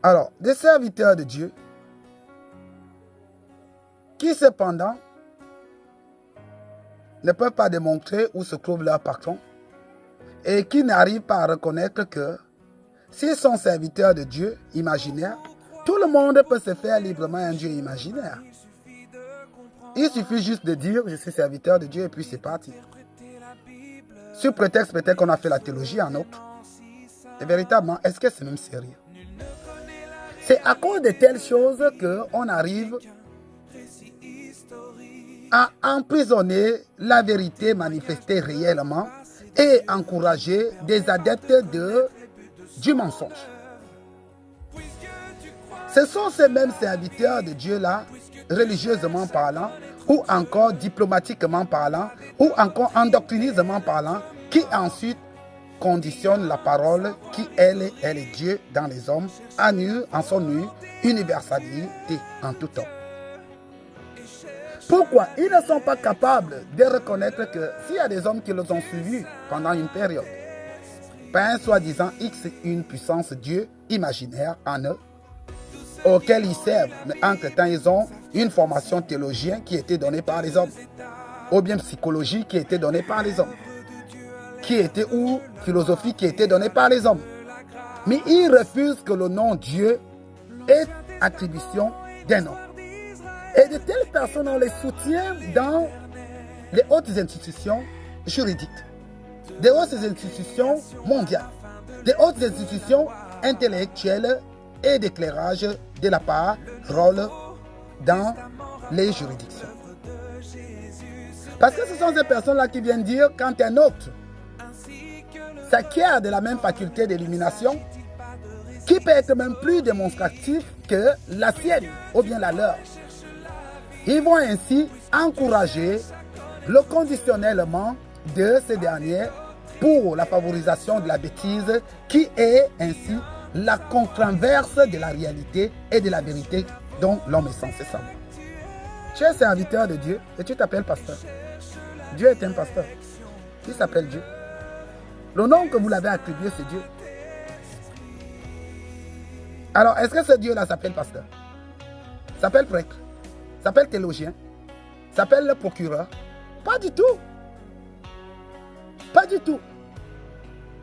Alors, des serviteurs de Dieu qui cependant ne peuvent pas démontrer où se trouve leur patron et qui n'arrivent pas à reconnaître que s'ils sont serviteurs de Dieu imaginaire, tout le monde peut se faire librement un Dieu imaginaire. Il suffit juste de dire « je suis serviteur de Dieu » et puis c'est parti. Sur prétexte peut-être qu'on a fait la théologie en autre. Et véritablement, est-ce que c'est même sérieux? C'est à cause de telles choses qu'on arrive à emprisonner la vérité manifestée réellement et encourager des adeptes du mensonge. Ce sont ces mêmes serviteurs de Dieu-là, religieusement parlant, ou encore diplomatiquement parlant, ou encore endoctrinisement parlant, qui ensuite conditionnent la parole qui, elle est Dieu dans les hommes, en son universalité en tout temps. Pourquoi ils ne sont pas capables de reconnaître que s'il y a des hommes qui les ont suivis pendant une période, par un soi-disant X, une puissance Dieu imaginaire en eux, auquel ils servent, mais entre-temps ils ont une formation théologienne qui était donnée par les hommes, ou bien psychologie qui était donnée par les hommes, ou philosophie qui était donnée par les hommes. Mais ils refusent que le nom Dieu est attribution d'un homme. Et de telles personnes, on les soutient dans les hautes institutions juridiques, des hautes institutions mondiales, des hautes institutions intellectuelles et d'éclairage de la parole dans les juridictions. Parce que ce sont ces personnes-là qui viennent dire quand un autre s'acquiert de la même faculté d'illumination, qui peut être même plus démonstratif que la sienne ou bien la leur. Ils vont ainsi encourager le conditionnellement de ces derniers pour la favorisation de la bêtise qui est ainsi la contre-inverse de la réalité et de la vérité dont l'homme est censé savoir. Tu es serviteur de Dieu et tu t'appelles pasteur. Dieu est un pasteur qui s'appelle Dieu. Le nom que vous l'avez attribué, c'est Dieu. Alors, est-ce que ce Dieu-là s'appelle pasteur? S'appelle prêtre? S'appelle théologien? S'appelle le procureur? Pas du tout. Pas du tout.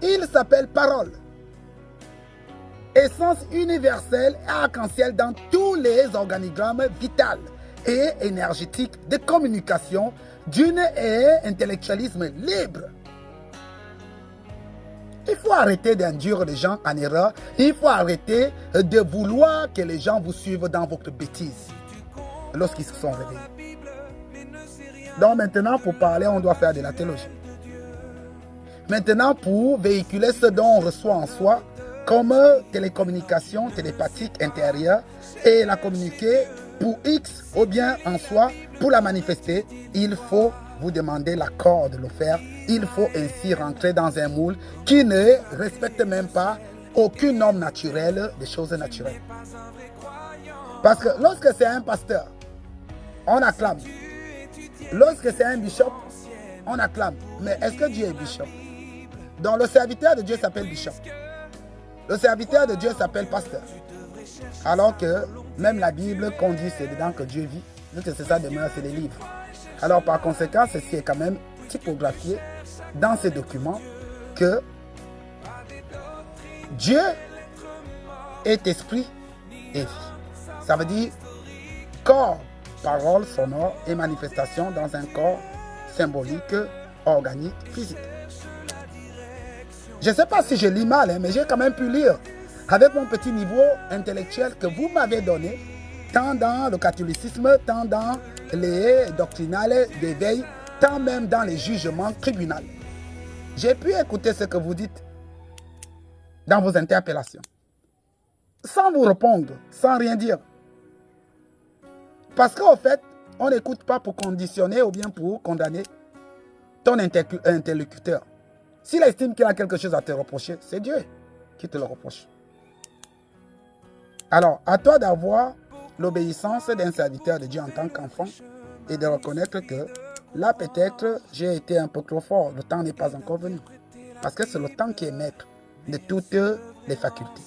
Il s'appelle parole. Essence universelle et arc-en-ciel dans tous les organigrammes vitaux et énergétiques de communication d'une et intellectualisme libre. Il faut arrêter d'induire les gens en erreur. Il faut arrêter de vouloir que les gens vous suivent dans votre bêtise lorsqu'ils se sont réveillés. Donc maintenant, pour parler, on doit faire de la théologie. Maintenant, pour véhiculer ce dont on reçoit en soi, comme télécommunication télépathique intérieure, et la communiquer pour X ou bien en soi, pour la manifester, il faut vous demander l'accord de le faire. Il faut ainsi rentrer dans un moule qui ne respecte même pas aucune norme naturelle des choses naturelles. Parce que lorsque c'est un pasteur, on acclame. Lorsque c'est un bishop, on acclame. Mais est-ce que Dieu est bishop? Donc le serviteur de Dieu s'appelle bishop. Le serviteur de Dieu s'appelle pasteur. Alors que même la Bible qu'on dit c'est dedans que Dieu vit, vu que c'est ça demeure, c'est les livres. Alors par conséquent, ceci est quand même typographié dans ces documents que Dieu est esprit et vie. Ça veut dire corps, parole, sonore et manifestation dans un corps symbolique, organique, physique. Je ne sais pas si je lis mal, mais j'ai quand même pu lire avec mon petit niveau intellectuel que vous m'avez donné, tant dans le catholicisme, tant dans les doctrinales d'éveil, tant même dans les jugements tribunaux. J'ai pu écouter ce que vous dites dans vos interpellations, sans vous répondre, sans rien dire. Parce qu'en fait, on n'écoute pas pour conditionner ou bien pour condamner ton interlocuteur. S'il estime qu'il a quelque chose à te reprocher, c'est Dieu qui te le reproche. Alors, à toi d'avoir l'obéissance d'un serviteur de Dieu en tant qu'enfant et de reconnaître que là, peut-être, j'ai été un peu trop fort. Le temps n'est pas encore venu. Parce que c'est le temps qui est maître de toutes les facultés.